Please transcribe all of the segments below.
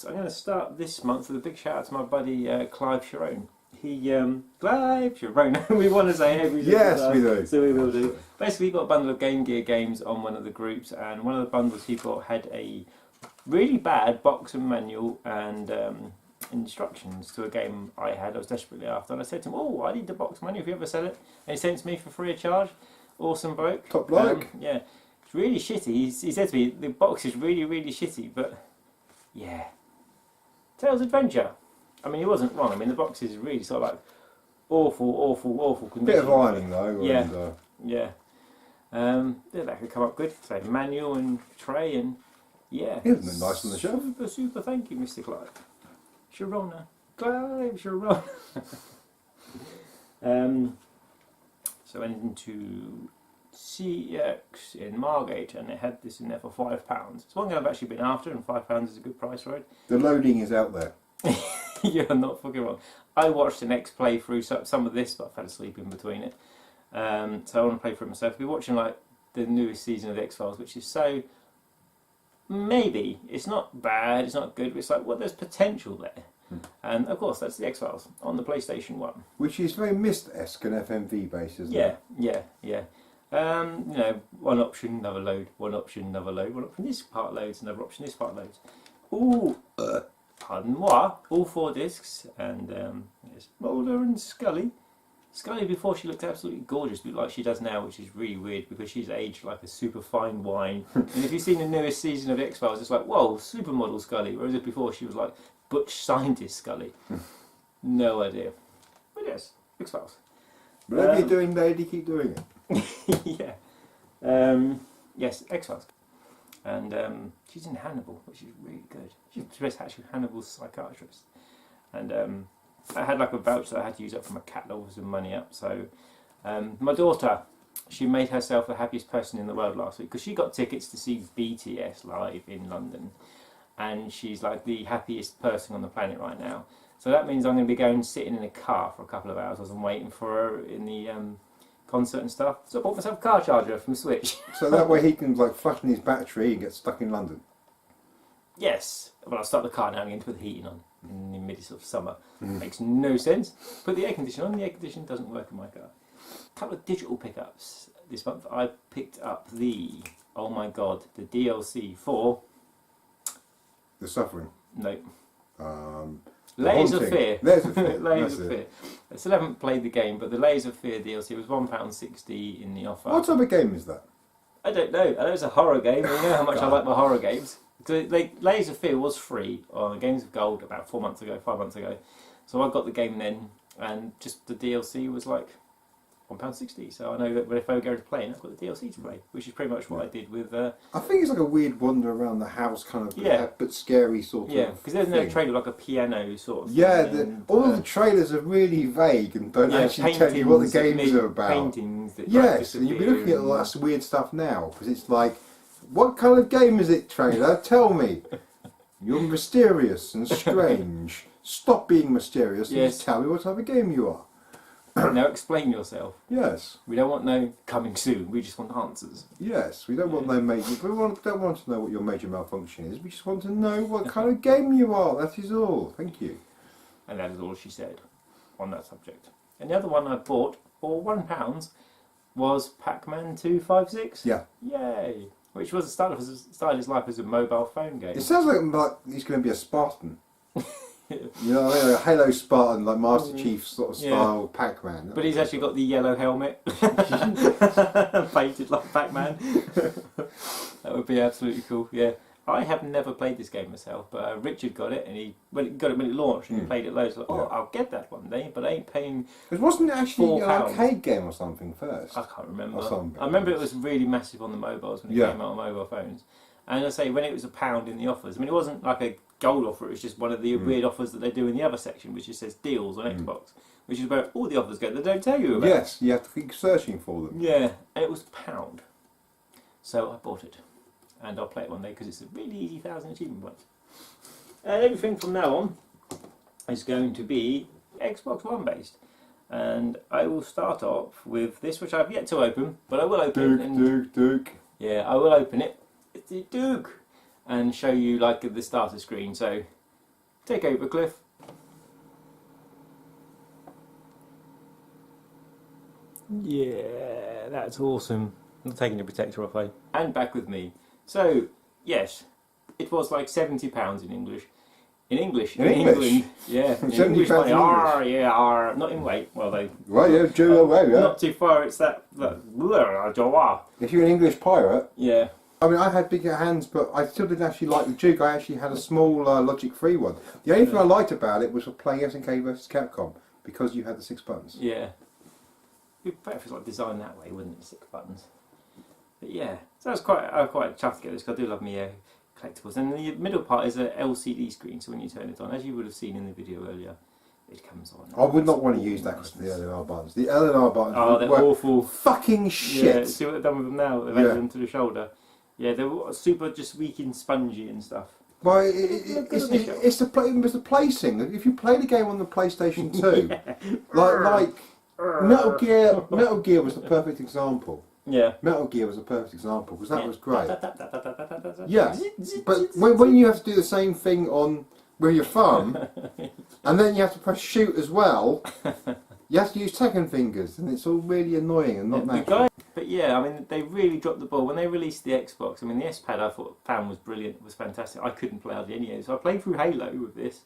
I'm going to start this month with a big shout out to my buddy Clive Sharon. Clive Sharon, we want to say every Yes, time, we do. so we will do. Basically, he got a bundle of Game Gear games on one of the groups, and one of the bundles he bought had a really bad box and manual and instructions to a game I was desperately after. And I said to him, "Oh, I need the box manual if you ever sell it." And he sent it to me for free of charge. Awesome bloke. Top bloke. Yeah, it's really shitty. He said to me, "The box is really, really shitty," but yeah. Tales Adventure. I mean, he wasn't wrong. I mean, the box is really sort of like awful condition. Bit of ironing though. Yeah. And, yeah. Yeah, that could come up good. So manual and tray and yeah. Isn't it nice on the shelf? Super. Thank you, Mr. Clive. Sharona. Clive Sharona. So went into CX in Margate, and it had this in there for £5. It's one thing I've actually been after, and £5 is a good price for it. The loading is out there. You're not fucking wrong. I watched an X play through some of this, but I fell asleep in between it. So I want to play through it myself. We're watching like the newest season of the X-Files, which is so... Maybe. It's not bad, it's not good, but it's like, well, there's potential there. And of course, that's the X-Files on the PlayStation 1. Which is very Myst-esque and FMV based, isn't it? Yeah. You know, one option, another load, one option, another load, one option, this part loads, another option, this part loads. Ooh, pardon moi, all 4 discs, and yes, Mulder and Scully. Scully before she looked absolutely gorgeous, like she does now, which is really weird because she's aged like a super fine wine. And if you've seen the newest season of X-Files, it's like, whoa, supermodel Scully, whereas before she was like butch scientist Scully. No idea. But yes, X-Files. Whatever you're doing, lady, keep doing yeah. it. Yes, X-Files. And she's in Hannibal, which is really good. She's actually Hannibal's psychiatrist. And I had like a voucher that I had to use up for my catalog with some money up. So my daughter, she made herself the happiest person in the world last week because she got tickets to see BTS live in London. And she's like the happiest person on the planet right now. So that means I'm going to be going sitting in a car for a couple of hours as I'm waiting for her in the concert and stuff. So I bought myself a car charger from Switch. So that way he can like flatten his battery and get stuck in London. Yes. Well, I'll start the car now and again to put the heating on in the middle of summer. Makes no sense. Put the air conditioner on. The air conditioner doesn't work in my car. A couple of digital pickups this month. I picked up the, oh my god, the DLC for... The Suffering. No. Layers of Fear. Layers of Fear. Layers of Fear. I still haven't played the game, but the Layers of Fear DLC was £1.60 in the offer. What type of game is that? I don't know. I know it's a horror game. And you know how much I like my horror games. So, Layers of Fear was free on Games of Gold about 5 months ago. So I got the game then, and just the DLC was like £1.60. So I know that if I go to play, I've got the DLC to play, which is pretty much what I did with... I think it's like a weird wander around the house kind of, but scary sort of Yeah, because there's no trailer, like a piano sort of thing. All of the trailers are really vague and don't actually tell you what the games are about. Paintings that yes, and you'll be looking at all that weird stuff now, because it's like, what kind of game is it, trailer? Tell me. You're mysterious and strange. Stop being mysterious and just tell me what type of game you are. Now explain yourself. Yes. We don't want no coming soon, we just want answers. Yes, we don't want no major... don't want to know what your major malfunction is, we just want to know what kind of game you are, that is all. Thank you. And that is all she said on that subject. And the other one I bought for £1 was Pac-Man 256. Yeah. Yay! Which was started his life as a mobile phone game. It sounds like he's going to be a Spartan. You know, like a Halo Spartan, like Master Chief sort of style Pac-Man. But he's actually got the yellow helmet, painted like Pac-Man. That would be absolutely cool. Yeah, I have never played this game myself, but Richard got it, and he got it when it launched, and he played it loads. Like, I'll get that one day, but I ain't paying. It wasn't actually an arcade game or something first. I can't remember. I remember it was really massive on the mobiles when it came out on mobile phones. And I say when it was £1 in the offers, I mean it wasn't like a gold offer, it was just one of the weird offers that they do in the other section, which just says deals on Xbox, which is where all the offers go that they don't tell you about. Yes, you have to keep searching for them. Yeah, and it was £1. So I bought it, and I'll play it one day because it's a really easy 1,000 achievement points. And everything from now on is going to be Xbox One based. And I will start off with this, which I've yet to open, but I will open it. Duke. Yeah, I will open it. It's the Duke. And show you like the starter screen. So Take over, Cliff. Yeah, that's awesome. I'm taking the protector off, eh? And back with me. So, yes, it was like £70 in English. In English? In English? England. Yeah. In £70 English money. in Arr, yeah, arr. Not in weight. Well, they... Right, yeah, Jew away, yeah. Not too far, it's that If you're an English pirate... Yeah. I mean, I had bigger hands, but I still didn't actually like the Duke. I actually had a small Logic 3 one. The only thing I liked about it was for playing SNK versus Capcom, because you had the 6 buttons. Yeah. It'd be better if it was like designed that way, wouldn't it? 6 buttons. But yeah, so I was quite chuffed to get this, because I do love me collectibles. And the middle part is a LCD screen, so when you turn it on, as you would have seen in the video earlier, it comes on. I would not want to use that because of the LNR buttons. The LNR buttons they're were awful. Fucking shit. Yeah, see what they've done with them now? They've added them to the shoulder. Yeah, they're super just weak and spongy and stuff. Well, it's the placing. If you play the game on the PlayStation 2, like Metal Gear was the perfect example. Yeah. Metal Gear was a perfect example because that was great. Yeah. But when you have to do the same thing on with your thumb, and then you have to press shoot as well, you have to use second fingers, and it's all really annoying and not natural. But yeah, I mean, they really dropped the ball when they released the Xbox. I mean, the S-Pad I found was brilliant, was fantastic. I couldn't play hardly any of it, so I played through Halo with this.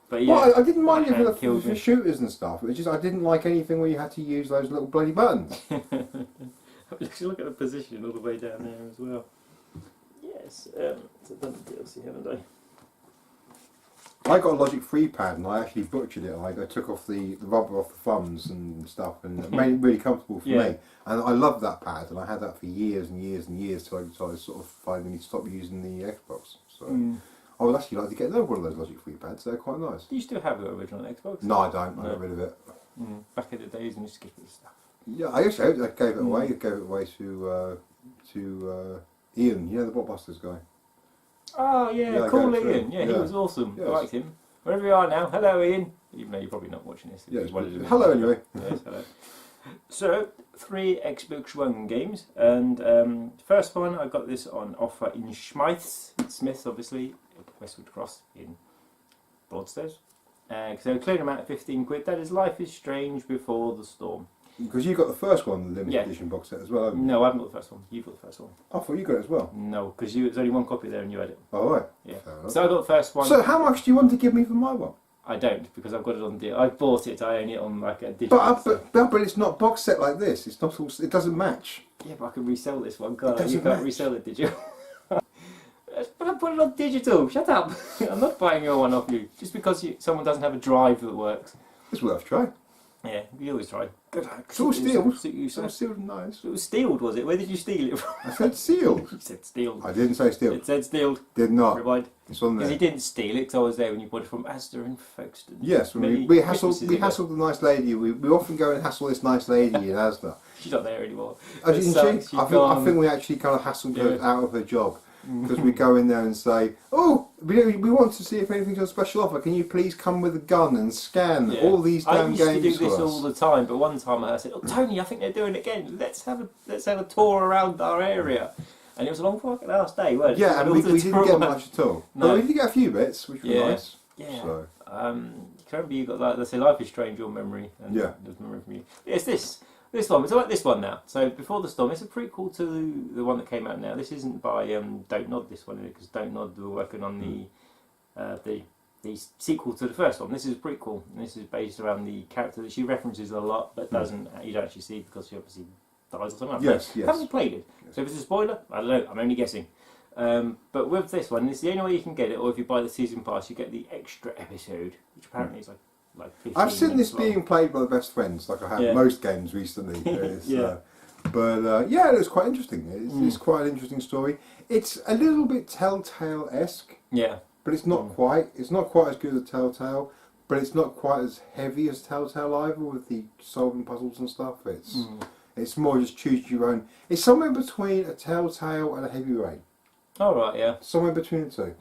But yeah, well, I didn't mind it for shooters and stuff. It was just I didn't like anything where you had to use those little bloody buttons. Look at the position all the way down there as well. Yes, it's a done DLC, haven't I? I got a Logic 3 pad and I actually butchered it. I took off the rubber off the thumbs and stuff and it made it really comfortable for me. And I loved that pad and I had that for years and years and years till I sort of finally stopped using the Xbox. So I would actually like to get another one of those Logic 3 pads. They're quite nice. Do you still have your original Xbox? No, I don't. I got rid of it. Back in the days when you skipped the stuff. Yeah, I actually gave it away. I gave it away to Ian, you know, the Blockbusters guy. Oh yeah, cool Ian. Yeah, he was awesome. Yes. I liked him. Wherever you are now, hello Ian. Even though you're probably not watching this. Yes, hello anyway. Yes, hello. So, 3 Xbox One games, and first one I got this on offer in Smiths obviously, Westwood Cross in Broadstairs. So cleared them out at 15 quid. That is Life is Strange Before the Storm. Because you got the first one, the limited edition box set as well, haven't you? No, I haven't got the first one. You've got the first one. I thought you got it as well. No, because there's only one copy there and you had it. Oh, right. Yeah. So I got the first one. So how much do you want to give me for my one? I don't, because I've got it on deal. I bought it, I own it on like a digital. But it's not box set like this. It's not all, it doesn't match. Yeah, but I can resell this one. God, you can't resell it, did you? But I put it on digital. Shut up. I'm not buying your one off you. Just because someone doesn't have a drive that works. It's worth trying. Yeah, you always try. Good. It's all sealed. It's all sealed and nice. It was sealed, was it? Where did you steal it from? I said sealed. You said stealed. I didn't say sealed. It said stealed. Did not. Rewind. It's on there. Because he didn't steal it, because I was there when you bought it from Asda in Folkestone. Yes, we hassled the nice lady. We often go and hassle this nice lady in Asda. She's not there anymore. Oh, didn't she? I think we actually kind of hassled her out of her job. Because we go in there and say, oh, we want to see if anything's on special offer. Can you please come with a gun and scan all these damn games for us? I used to do this all the time, but one time I said, oh, Tony, I think they're doing it again. Let's have a tour around our area. And it was a long fucking last day, wasn't it? Yeah, and we didn't get much at all. No. But we did get a few bits, which were nice. Yeah. So. Remember you got, like, let's say, Life is Strange, your memory. And there's memory from you. Yeah, it's this one. It's like this one now. So Before the Storm, it's a prequel to the one that came out now. This isn't by Don't Nod, this one, because Don't Nod were working on the sequel to the first one. This is a prequel, and this is based around the character that she references a lot, but you don't actually see because she obviously dies or something. Yes. I haven't played it, so if it's a spoiler, I don't know. I'm only guessing. But with this one, it's the only way you can get it, or if you buy the season pass, you get the extra episode, which apparently is like 15 I've seen this long. being played by the best friends, like I have most games recently. It was quite interesting. It's quite an interesting story. It's a little bit Telltale-esque. Yeah. But it's not quite. It's not quite as good as Telltale, but it's not quite as heavy as Telltale either with the solving puzzles and stuff. It's more just choose your own. It's somewhere between a Telltale and a Heavy Rain. Oh right, yeah. Somewhere between the two.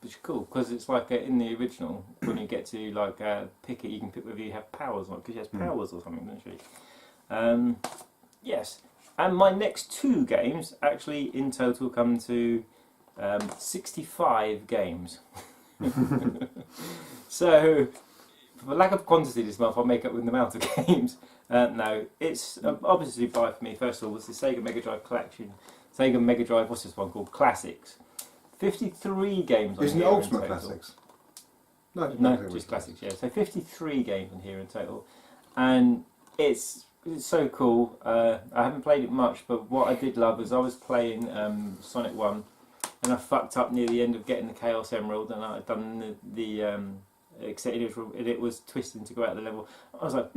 Which is cool because it's like in the original when you get to like pick it, you can pick whether you have powers or not because she has powers or something, doesn't she? Yes. And my next 2 games actually in total come to 65 games. So, for lack of quantity this month, I'll make up with the amount of games. No, it's obviously buy for me. First of all, was the Sega Mega Drive collection. Sega Mega Drive, what's this one called? Classics. 53 games on Isn't here it in Ultimate total. Classics? No, No, just Classics, yeah. So 53 games on here in total. And it's so cool. I haven't played it much, but what I did love was I was playing Sonic 1, and I fucked up near the end of getting the Chaos Emerald, and I'd done it was twisting to go out of the level. I was like,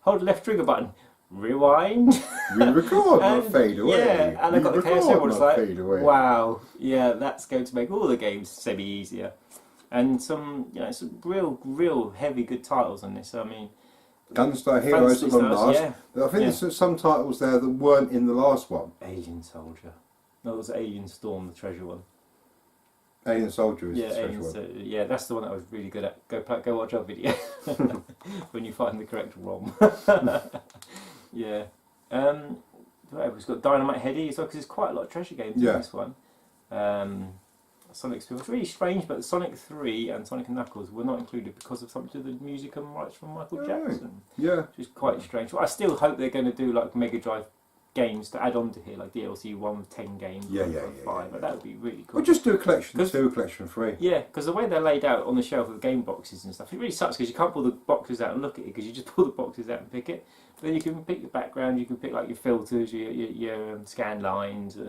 hold the left trigger button, rewind. Re-record, not fade away. Yeah, and I got the Chaos Emerald. It's like, wow, yeah, that's going to make all the games semi easier. And some real heavy good titles on this. I mean, Gunstar Heroes at long last. Yeah. I think there's some titles there that weren't in the last one. Alien Soldier. No, it was Alien Storm, the treasure one. Alien Soldier is the treasure Alien one. yeah, that's the one that I was really good at. Go watch our video when you find the correct ROM. Yeah. It's got Dynamite Heady as well, because there's quite a lot of treasure games in this one. Sonic Experience. It's really strange, but Sonic 3 and Sonic & Knuckles were not included because of something to do with the music and rights from Michael Jackson. Yeah. Which is quite strange. Well, I still hope they're going to do like Mega Drive games to add on to here, like DLC 1 with 10 games, 5. But that would be really cool. Or just do a collection 2, a collection 3. Yeah, because the way they're laid out on the shelf with game boxes and stuff, it really sucks because you can't pull the boxes out and look at it, because you just pull the boxes out and pick it. But then you can pick your background, you can pick like your filters, your scan lines, your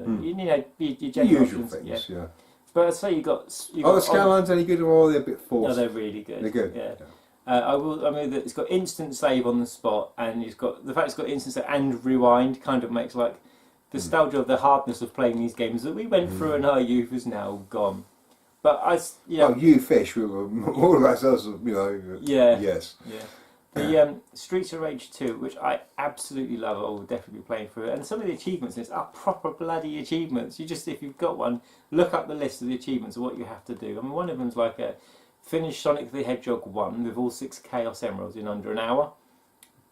usual things. Yeah. But I'd say you got the scan lines any good, or are they a bit forced? No, they're really good. They're good. Yeah. I mean that it's got instant save on the spot, and it's got the fact it's got instant save and rewind kind of makes like the nostalgia of the hardness of playing these games that we went through in our youth is now gone. But you fish, we were all of ourselves, Yeah. Yes. Yeah. The Streets of Rage 2, which I absolutely love, I will definitely be playing through it. And some of the achievements in this are proper bloody achievements. If you've got one, look up the list of the achievements of what you have to do. I mean, one of them's like finish Sonic the Hedgehog 1 with all 6 Chaos Emeralds in under an hour.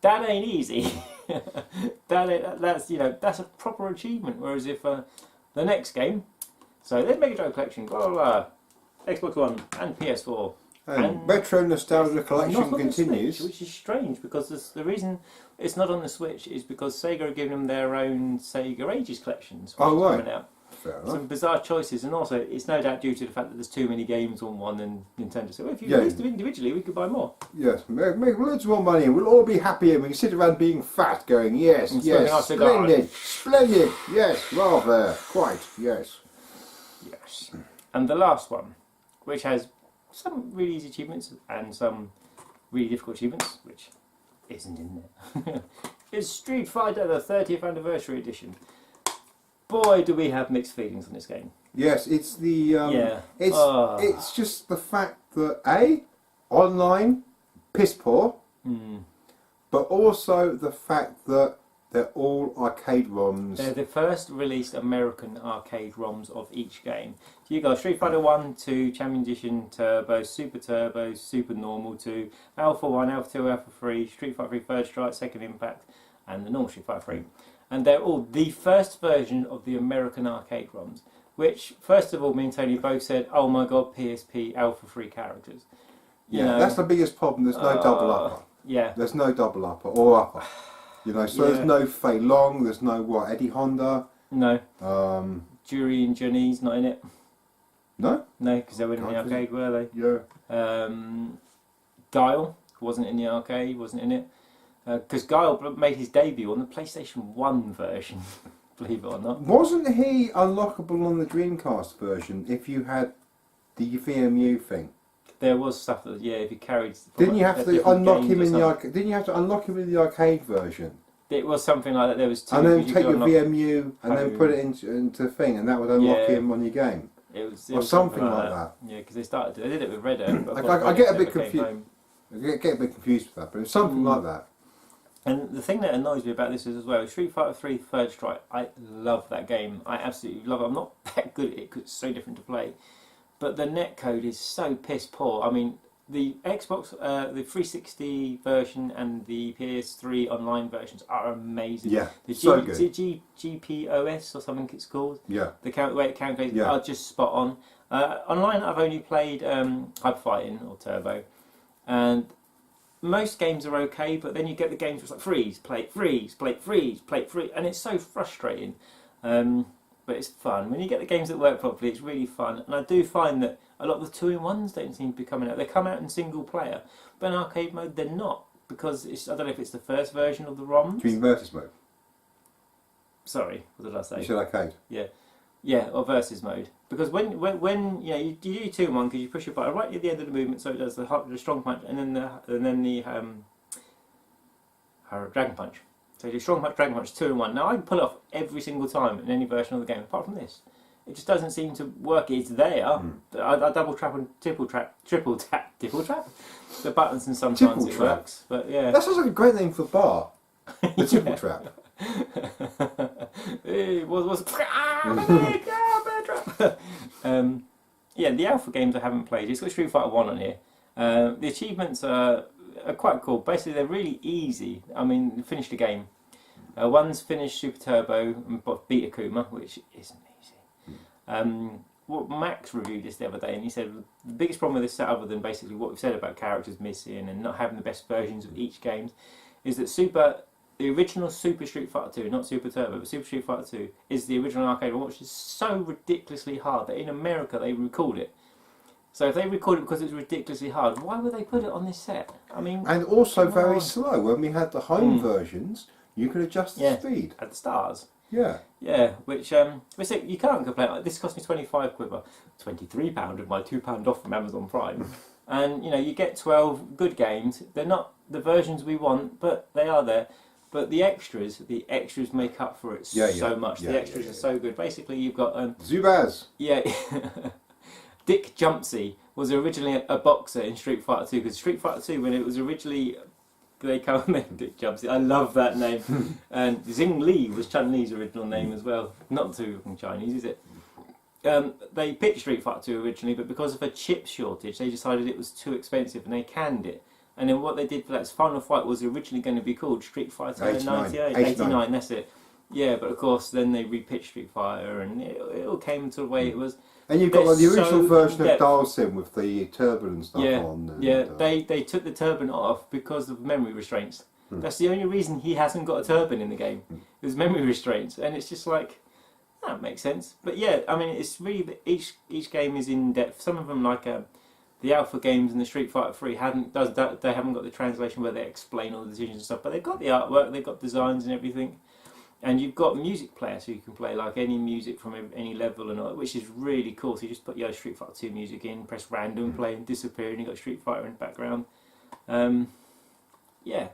That ain't easy. That's a proper achievement. Whereas if the next game, so there's Mega Drive Collection, blah blah blah, Xbox One and PS4. And Retro Nostalgia Collection continues. Switch, which is strange, because the reason it's not on the Switch is because Sega are giving them their own Sega Ages collections. Coming out. Fair enough. Some bizarre choices, and also it's no doubt due to the fact that there's too many games on one, and Nintendo said, well, if you released them individually, we could buy more. Yes, make loads more money, and we'll all be happy, and we can sit around being fat, going, yes, splendid, splendid, yes, rather, quite, yes. Yes. And the last one, which has some really easy achievements and some really difficult achievements, which isn't in there, is Street Fighter, the 30th Anniversary Edition. Boy, do we have mixed feelings on this game. Yes, it's the it's just the fact that online, piss poor, but also the fact that they're all arcade ROMs. They're the first released American arcade ROMs of each game. So you got Street Fighter 1, 2, Champion Edition, Turbo, Super Normal 2, Alpha 1, Alpha 2, Alpha 3, Street Fighter 3 Third Strike, Second Impact, and the normal Street Fighter 3. And they're all the first version of the American arcade ROMs, which, first of all, me and Tony both said, oh my god, PSP Alpha 3 characters. You know, that's the biggest problem, there's no double upper. Yeah. There's no double upper or upper. There's no Fei Long, there's no, Eddie Honda. No. Jury and Johnny's not in it. No? No, because they weren't in the arcade, were they? Yeah. Guile wasn't in the arcade, wasn't in it. Because Guile made his debut on the PlayStation 1 version, believe it or not. Wasn't he unlockable on the Dreamcast version if you had the VMU thing? There was stuff that, if you carried... Didn't you have to unlock him in the arcade? Didn't you have to unlock him in the arcade version? It was something like that. There was two. And then take your VMU and then put it into the thing, and that would unlock him on your game. It was something like that. Yeah, because they did it with Red Dead. I get a bit confused. I get a bit confused with that, but it's something like that. And the thing that annoys me about this is as well, Street Fighter 3 Third Strike. I love that game. I absolutely love it. I'm not that good at it because it's so different to play. But the netcode is so piss poor. I mean, the Xbox, the 360 version and the PS3 online versions are amazing. Yeah, the so good. GPOS or something it's called. Yeah. The way it calculates are just spot on. Online, I've only played Hyper Fighting or Turbo, and most games are okay, but then you get the games where it's like freeze, plate, freeze, plate, freeze, plate, freeze, and it's so frustrating. But it's fun. When you get the games that work properly, it's really fun. And I do find that a lot of the 2-in-1s don't seem to be coming out. They come out in single player, but in arcade mode they're not, because I don't know if it's the first version of the ROMs. Do you mean versus mode? Sorry, what did I say? You said arcade. Yeah, or versus mode. Because when you know you do 2-in-1 because you push your button right at the end of the movement, so it does the strong punch and then the dragon punch. So you do strong punch, dragon punch, 2-in-1. Now I can pull it off every single time in any version of the game, apart from this. It just doesn't seem to work. It's there. I double trap and triple tap the buttons, and sometimes it works. But yeah, that sounds like a great name for a bar. The triple trap. It was yeah, the alpha games I haven't played. It's got Street Fighter 1 on here. The achievements are quite cool. Basically, they're really easy. I mean, finish the game. One's finished Super Turbo and beat Akuma, which isn't easy. Max reviewed this the other day, and he said the biggest problem with this set, other than basically what we've said about characters missing and not having the best versions of each game, is that the original Super Street Fighter 2, not Super Turbo, but Super Street Fighter 2, is the original arcade one, which is so ridiculously hard that in America they recalled it. So if they recorded it because it's ridiculously hard, why would they put it on this set? I mean, and also very slow. When we had the home versions, you could adjust the speed. At the stars. Yeah. Yeah, which you can't complain. this cost me £25, £23 with my £2 off from Amazon Prime, and you know you get 12 good games. They're not the versions we want, but they are there. But the extras make up for it so much. The extras are so good. Basically, you've got Zubaz. Yeah. Dick Jumpsy was originally a boxer in Street Fighter 2, because Street Fighter 2, when it was originally, they call him Dick Jumpsy. I love that name. And Xing Li was Chun-Li's original name as well. Not too Chinese, is it? They pitched Street Fighter 2 originally, but because of a chip shortage, they decided it was too expensive and they canned it. And then what they did for that final fight was originally going to be called Street Fighter 89, that's it. Yeah, but of course then they repitched Street Fighter and it all came to the way it was. And you've got like the original version of Dalsim with the turban and stuff on. And, they took the turban off because of memory restraints. That's the only reason he hasn't got a turban in the game. There's memory restraints, and it's just like, that makes sense. But yeah, I mean, it's really, each game is in depth. Some of them, like the Alpha games and the Street Fighter 3, they haven't got the translation where they explain all the decisions and stuff, but they've got the artwork, they've got designs and everything. And you've got music player, so you can play like any music from any level and all, which is really cool. So you just put your Street Fighter 2 music in, press random, play and disappear, and you've got Street Fighter in the background. Yeah,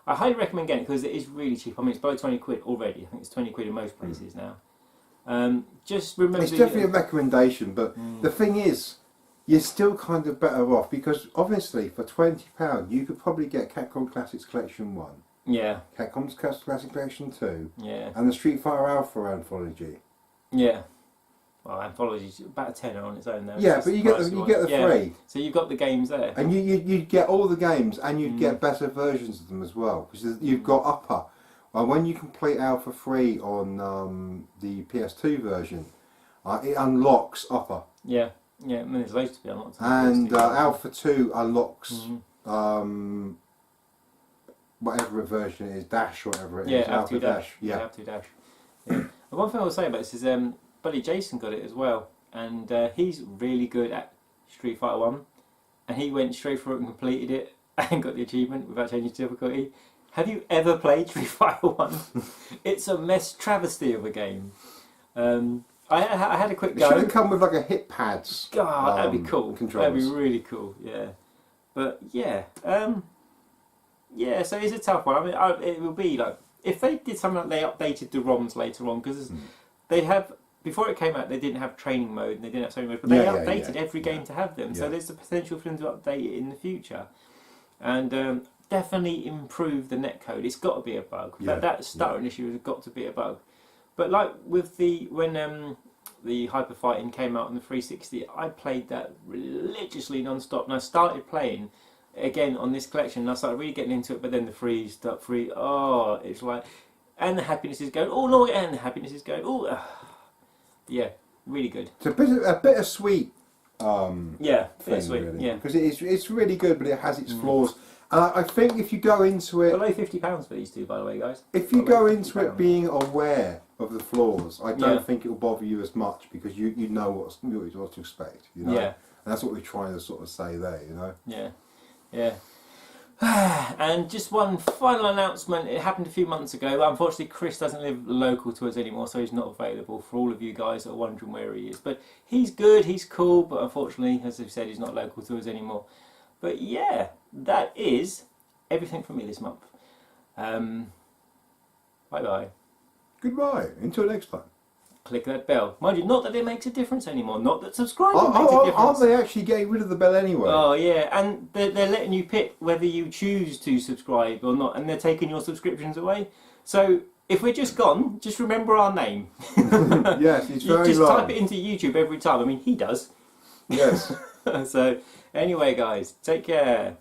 I highly recommend getting it because it is really cheap. I mean, it's below £20 already. I think it's £20 in most places now. Just remember, it's definitely a recommendation, but the thing is, you're still kind of better off because obviously for £20 you could probably get Capcom Classics Collection 1. Yeah. Capcom's Classic Collection 2. Yeah. And the Street Fighter Alpha Anthology. Yeah. Well, Anthology's about a tenner on its own now. Yeah, but you get the free. So you've got the games there. And you'd get all the games and you'd get better versions of them as well. Because you've got Upper. Well, when you complete Alpha 3 on the PS2 version, it unlocks Upper. Yeah. Yeah, I mean, there's loads to be unlocked. And Alpha 2 unlocks whatever version it is, Dash or whatever it is. Alpha Dash. Yeah, Alpha Dash. Yeah. And one thing I will say about this is Buddy Jason got it as well, and he's really good at Street Fighter 1, and he went straight through it and completed it and got the achievement without changing difficulty. Have you ever played Street Fighter 1? It's a travesty of a game. I had a quick go. It should have come with like a hit pads. God, that'd be cool. Controllers. That'd be really cool. Yeah, but yeah, yeah. So it's a tough one. I mean, it will be like if they did something like they updated the ROMs later on, because they have before it came out they didn't have training mode and they didn't have story mode, but they updated every game to have them. So there's the potential for them to update it in the future, and definitely improve the netcode. It's got to be a bug. That stuttering issue has got to be a bug. But like with when the Hyper Fighting came out on the 360, I played that religiously non-stop, and I started playing again on this collection, and I started really getting into it. But then the freeze, it's like, and the happiness is going, oh no, and the happiness is going, yeah, really good. It's a bittersweet Yeah, thing, it's sweet. really. Yeah, Because it's really good, but it has its flaws. And I think if you go into it, below £50 for these two, by the way, guys. if you Below go into it £50. being aware of the flaws, I don't Yeah. think it will bother you as much because you know what to expect. You know, Yeah. and that's what we're trying to sort of say there. You know. Yeah, yeah. And just one final announcement. It happened a few months ago. Unfortunately, Chris doesn't live local to us anymore, so he's not available for all of you guys that are wondering where he is. But he's good, he's cool, but unfortunately, as I've said, he's not local to us anymore. But yeah, that is everything from me this month. Bye-bye. Goodbye. Until next time. Click that bell. Mind you, not that it makes a difference anymore. Not that subscribing makes a difference. Aren't they actually getting rid of the bell anyway? Oh yeah, and they're letting you pick whether you choose to subscribe or not, and they're taking your subscriptions away. So if we're just gone, just remember our name. Yes, it's very just long. type it into YouTube every time. I mean, he does. Yes. So anyway, guys, take care.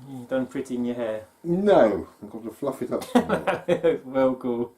You've done pretty in your hair. No, I've got to fluff it up. Well cool.